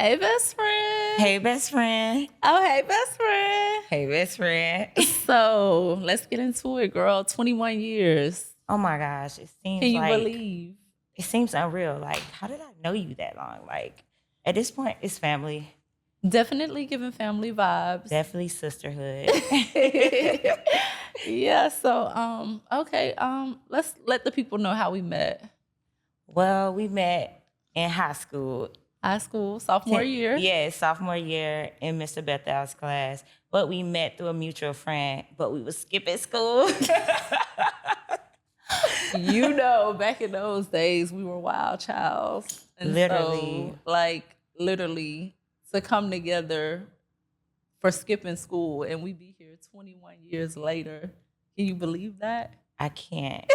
Hey, best friend. Hey, best friend. Oh, hey, best friend. Hey, best friend. So let's get into it, girl. 21 years. Oh my gosh, Can you believe? it seems unreal. Like, how did I know you that long? Like, at this point, it's family. Definitely giving family vibes. Definitely sisterhood. Yeah. So, okay. Let's let the people know how we met. Well, we met in high school. High school, sophomore year. Yeah, sophomore year in Mr. Bethel's class. But we met through a mutual friend, but we was skipping school. You know, back in those days, we were wild childs. And Literally. so, literally, to come together for skipping school and we be here 21 years later. Can you believe that? I can't.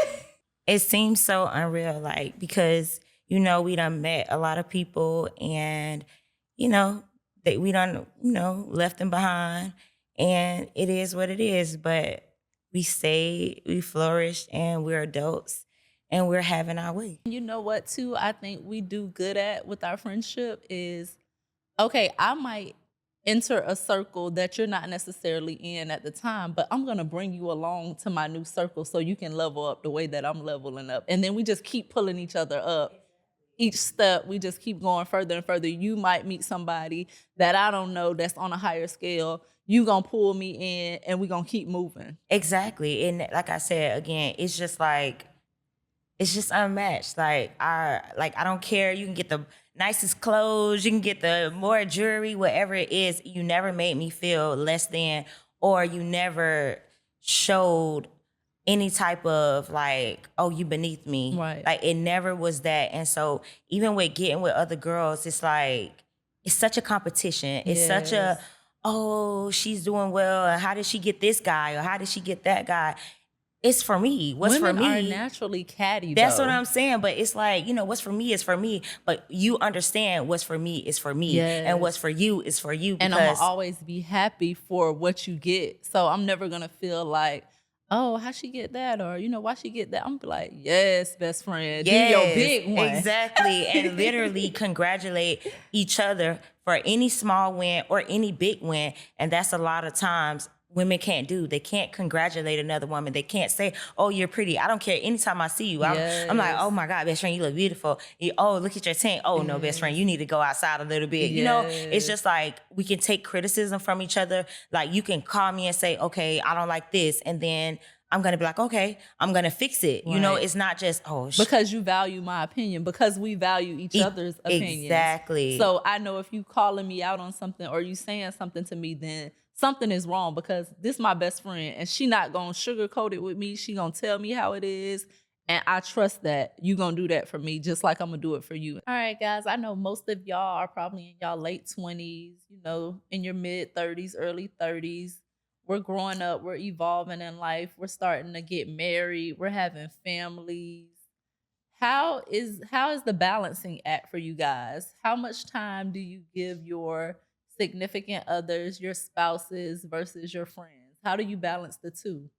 It seems so unreal, like, because, we done met a lot of people and, that we done, left them behind. And it is what it is. But we stayed, we flourished, and we're adults and we're having our way. You know what, too, I think we do good at with our friendship is, okay, I might enter a circle that you're not necessarily in at the time, but I'm going to bring you along to my new circle so you can level up the way that I'm leveling up. And then we just keep pulling each other up. Each step, we just keep going further and further. You might meet somebody that I don't know that's on a higher scale. You going to pull me in and we going to keep moving. Exactly. And like I said, again, it's just unmatched. I don't care. You can get the nicest clothes, you can get the more jewelry, whatever it is. You never made me feel less than, or you never showed any type of like, oh, you beneath me. Right. Like, it never was that. And so even with getting with other girls, it's like, it's such a competition. It's such a, oh, she's doing well. And how did she get this guy? Or how did she get that guy? It's for me. What's Women for me? are naturally catty. That's what I'm saying. But it's like, what's for me is for me. But you understand what's for me is for me. Yes. And what's for you is for you. And I'm going to always be happy for what you get. So I'm never going to feel like, oh, how she get that? Or, why she get that? I'm like, yes, best friend. Yes, do your big one. Exactly. And literally congratulate each other for any small win or any big win. And that's a lot of times women can't do. They can't congratulate another woman. They can't say, oh, you're pretty. I don't care. Anytime I see you, I'm like, oh my God, best friend, you look beautiful. Oh, look at your tan. Oh no, best friend, you need to go outside a little bit. It's just like, we can take criticism from each other. Like, you can call me and say, okay, I don't like this. And then I'm going to be like, okay, I'm going to fix it. Right. It's not just, because you value my opinion, because we value each other's opinions. Exactly. So I know if you calling me out on something or you saying something to me, then something is wrong, because this is my best friend and she not going to sugarcoat it with me. She going to tell me how it is. And I trust that you going to do that for me, just like I'm going to do it for you. All right, guys, I know most of y'all are probably in y'all late 20s, in your mid 30s, early 30s. We're growing up, we're evolving in life. We're starting to get married. We're having families. How is the balancing act for you guys? How much time do you give your significant others, your spouses versus your friends? How do you balance the two?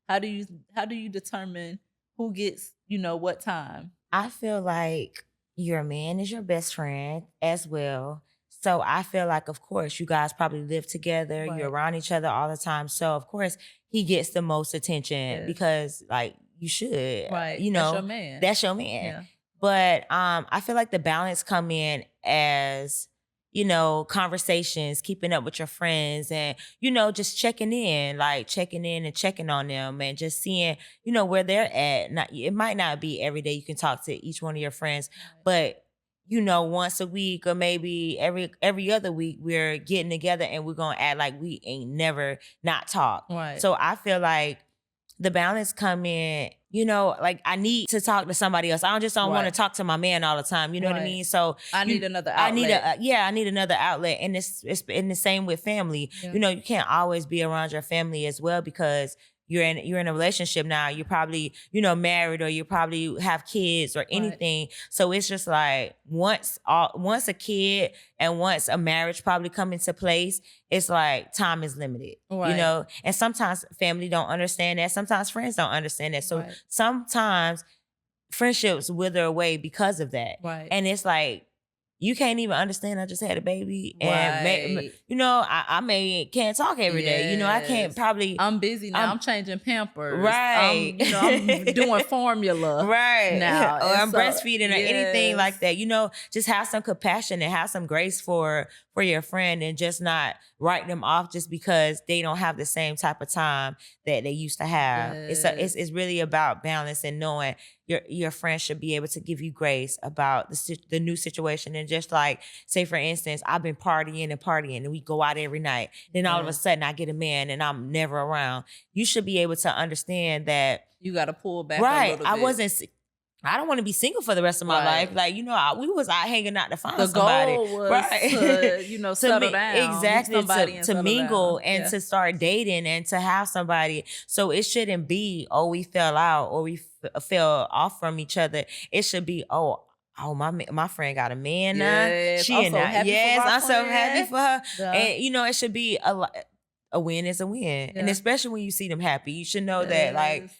How do you determine who gets, what time? I feel like your man is your best friend as well. So I feel like, of course, you guys probably live together. Right. You're around each other all the time. So, of course, he gets the most attention because, like, you should. Right. That's your man. That's your man. Yeah. But I feel like the balance come in as, conversations, keeping up with your friends and, just checking in and checking on them and just seeing, where they're at. It might not be every day you can talk to each one of your friends, but once a week or maybe every other week, we're getting together and we're going to act like we ain't never not talk. Right. So I feel like the balance come in, like, I need to talk to somebody else. I don't want to talk to my man all the time. You know what I mean? So I need another outlet. I need another outlet. And it's in the same with family. Yeah. You can't always be around your family as well, because you're in a relationship now. You're probably, married, or you probably have kids or anything. Right. So it's just like once a kid and once a marriage probably come into place, it's like time is limited, right. And sometimes family don't understand that. Sometimes friends don't understand that. So sometimes friendships wither away because of that. Right. And it's like, you can't even understand I just had a baby. And, Right. you know, I can't talk every day. You know, I can't Yes. probably. I'm busy now. I'm changing Pampers. Right. I'm doing formula. Right. Now. Or And I'm so, breastfeeding or anything yes. like that. You know, just have some compassion and have some grace for your friend, and just not write them off just because they don't have the same type of time that they used to have. Yes. It's really about balance and knowing your friend should be able to give you grace about the new situation. And just like, say for instance, I've been partying and we go out every night. Then all of a sudden I get a man and I'm never around. You should be able to understand that you got to pull back right. a little bit. I don't want to be single for the rest of my life. Like, you know, we was out hanging out to find somebody. The goal was right. to, you know, settle down. Exactly. To mingle down. and to start dating and to have somebody. So it shouldn't be, oh, we fell out or we fell off from each other. It should be, oh, my friend got a man now. Yes. She and I. Yes, I'm so happy for her. Yeah. And, you know, it should be a win is a win. Yeah. And especially when you see them happy, you should know that, like,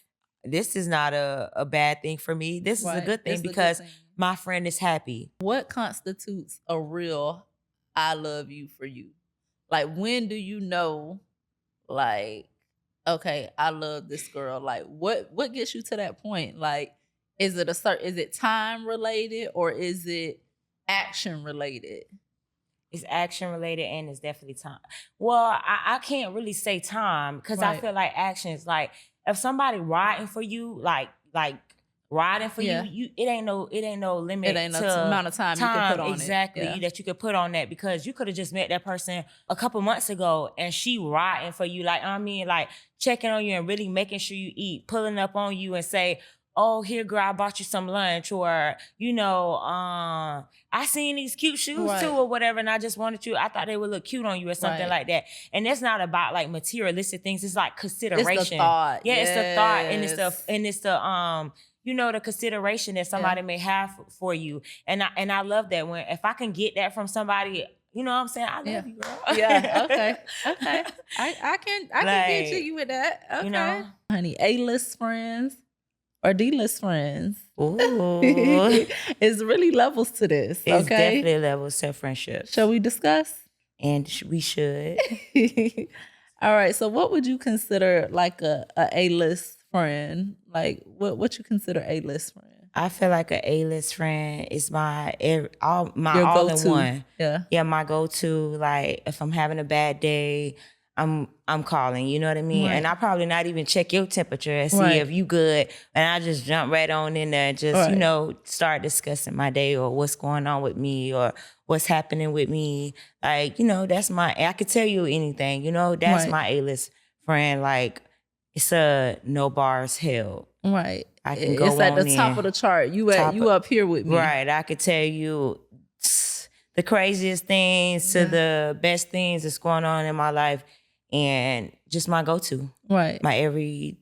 this is not a bad thing for me. This is a good thing because my friend is happy. What constitutes a real I love you for you? Like, when do you know, like, okay, I love this girl? Like, what gets you to that point? Like, is it time related or is it action related? It's action related and it's definitely time. Well, I can't really say time because I feel like action is like, if somebody riding for you, like riding for you, it ain't no limit. It ain't no amount of time you can put on exactly it. That you could put on that, because you could have just met that person a couple months ago and she riding for you. Like, I mean, like checking on you and really making sure you eat, pulling up on you and say, oh, here, girl, I bought you some lunch, or, you know, I seen these cute shoes too, or whatever, and I just wanted you. I thought they would look cute on you, or something like that. And it's not about like materialistic things. It's like consideration. It's the thought. Yeah, it's the thought, and it's the you know, the consideration that somebody may have for you. And I love that when if I can get that from somebody. You know what I'm saying? I love you, girl. Yeah. Okay. I can get you with that. Okay. You know, honey, A-list friends or D-list friends. Ooh. It's really levels to this. It's definitely levels to friendship. Shall we discuss? And we should. All right. So what would you consider like a A-list friend? Like what you consider A-list friend? I feel like an A-list friend is my all-in-one. Yeah, my go-to. Like if I'm having a bad day, I'm calling, you know what I mean? Right. And I probably not even check your temperature and see if you good. And I just jump right on in there and just, you know, start discussing my day or what's going on with me or what's happening with me. Like, you know, I could tell you anything, you know, that's my A-list friend. Like, it's a no bars held. Right. I can go it's at the top of the chart. You up here with me. Right. I could tell you the craziest things to the best things that's going on in my life. And just my go-to. Right. My every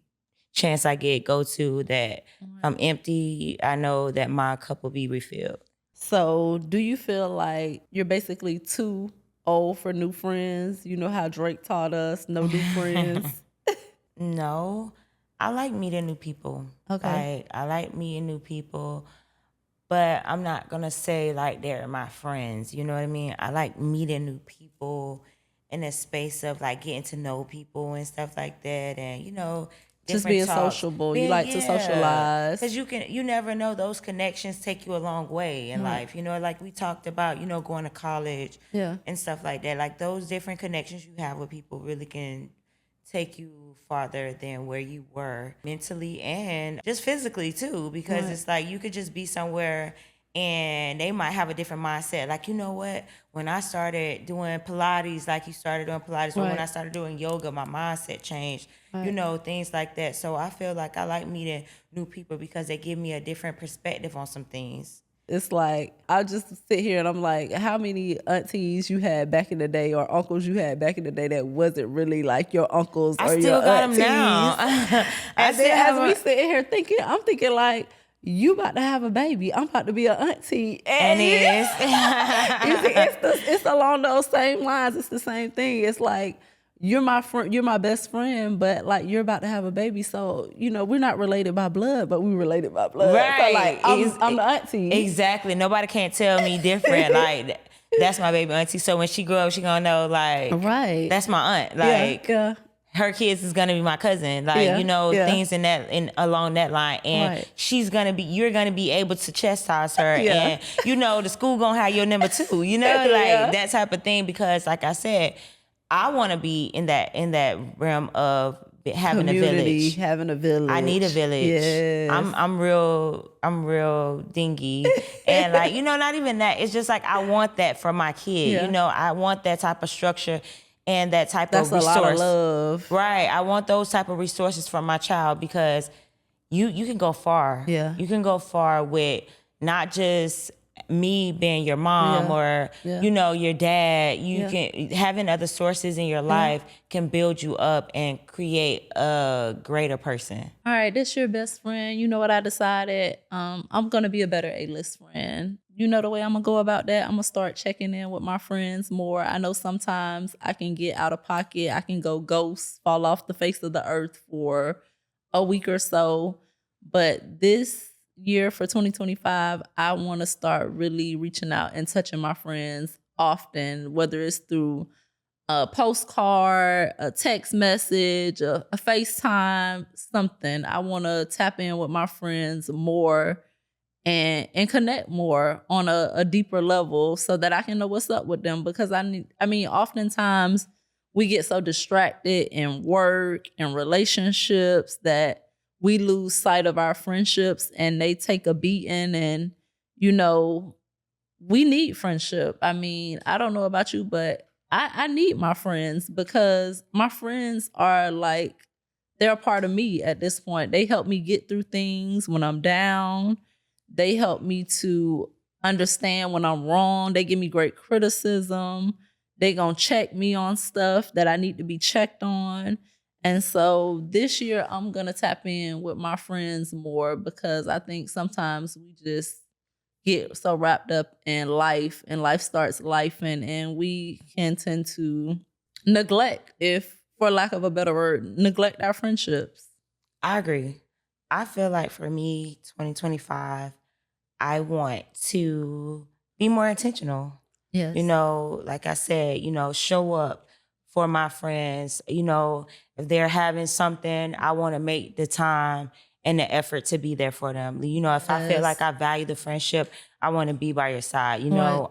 chance I get go-to that I'm empty, I know that my cup will be refilled. So do you feel like you're basically too old for new friends? You know how Drake taught us, no new friends? No. I like meeting new people. Okay. I like meeting new people. But I'm not going to say like they're my friends. You know what I mean? I like meeting new people in a space of like getting to know people and stuff like that, and you know, just being sociable. You like to socialize because you never know, those connections take you a long way in life. You know, like we talked about, you know, going to college, and stuff like that. Like those different connections you have with people really can take you farther than where you were mentally and just physically too. Because it's like you could just be somewhere and they might have a different mindset. Like, you know what? When I started doing Pilates, like you started doing Pilates, or when I started doing yoga, my mindset changed. You know, things like that. So I feel like I like meeting new people because they give me a different perspective on some things. It's like, I just sit here and I'm like, how many aunties you had back in the day or uncles you had back in the day that wasn't really like your uncles or your aunties? I and then as we sit here thinking, I'm thinking like, you about to have a baby. I'm about to be an auntie. And it's along those same lines. It's the same thing. It's like you're my friend, you're my best friend, but like you're about to have a baby, so you know we're not related by blood, but we related by blood. Right. So like I'm the auntie. Exactly. Nobody can't tell me different. Like that's my baby auntie. So when she grow up, she gonna know like Right. that's my aunt. Like yeah. her kids is gonna be my cousin. Like, you know, things in along that line. And you're gonna be able to chastise her. And you know, the school gonna have your number too. You know, like that type of thing. Because like I said, I wanna be in that realm of having Community, a village. having a village. I need a village. Yes. I'm real dingy. And like, you know, not even that. It's just like I want that for my kid. Yeah. You know, I want that type of structure and that type That's of resource. a lot of love. Right. I want those type of resources for my child because you can go far. Yeah. You can go far with not just me being your mom or you know your dad. You can having other sources in your life can build you up and create a greater person. All right, this your best friend. You know what I decided? I'm gonna be a better A-list friend. You know the way I'm gonna go about that? I'm gonna start checking in with my friends more. I know sometimes I can get out of pocket. I can go ghost, fall off the face of the earth for a week or so. But this year for 2025, I want to start really reaching out and touching my friends often, whether it's through a postcard, a text message, a FaceTime, something. I want to tap in with my friends more and connect more on a deeper level so that I can know what's up with them. Because oftentimes we get so distracted in work and relationships that we lose sight of our friendships and they take a beating. And, you know, we need friendship. I mean, I don't know about you, but I need my friends because my friends are like, they're a part of me at this point. They help me get through things when I'm down. They help me to understand when I'm wrong. They give me great criticism. They gonna check me on stuff that I need to be checked on. And so this year I'm gonna tap in with my friends more because I think sometimes we just get so wrapped up in life and life starts lifing and we can tend to neglect, if for lack of a better word, neglect our friendships. I agree. I feel like for me, 2025, I want to be more intentional. Yes. You know, like I said, you know, show up for my friends. You know, if they're having something, I want to make the time and the effort to be there for them. You know, if I feel like I value the friendship, I want to be by your side. You know,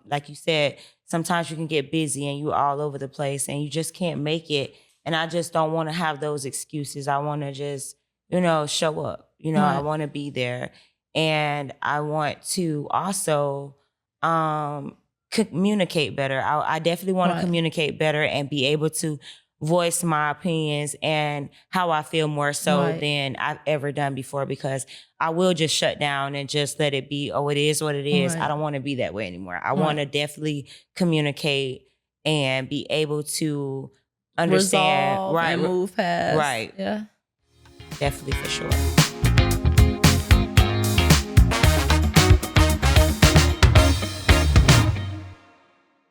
like you said, sometimes you can get busy and you all over the place and you just can't make it. And I just don't want to have those excuses. I want to just, you know, show up. You know, I want to be there. And I want to also communicate better. I definitely want to communicate better and be able to voice my opinions and how I feel more so than I've ever done before, because I will just shut down and just let it be, oh, it is what it is. I don't want to be that way anymore. I want to definitely communicate and be able to understand. Resolve and move past. Right. Yeah. Definitely for sure.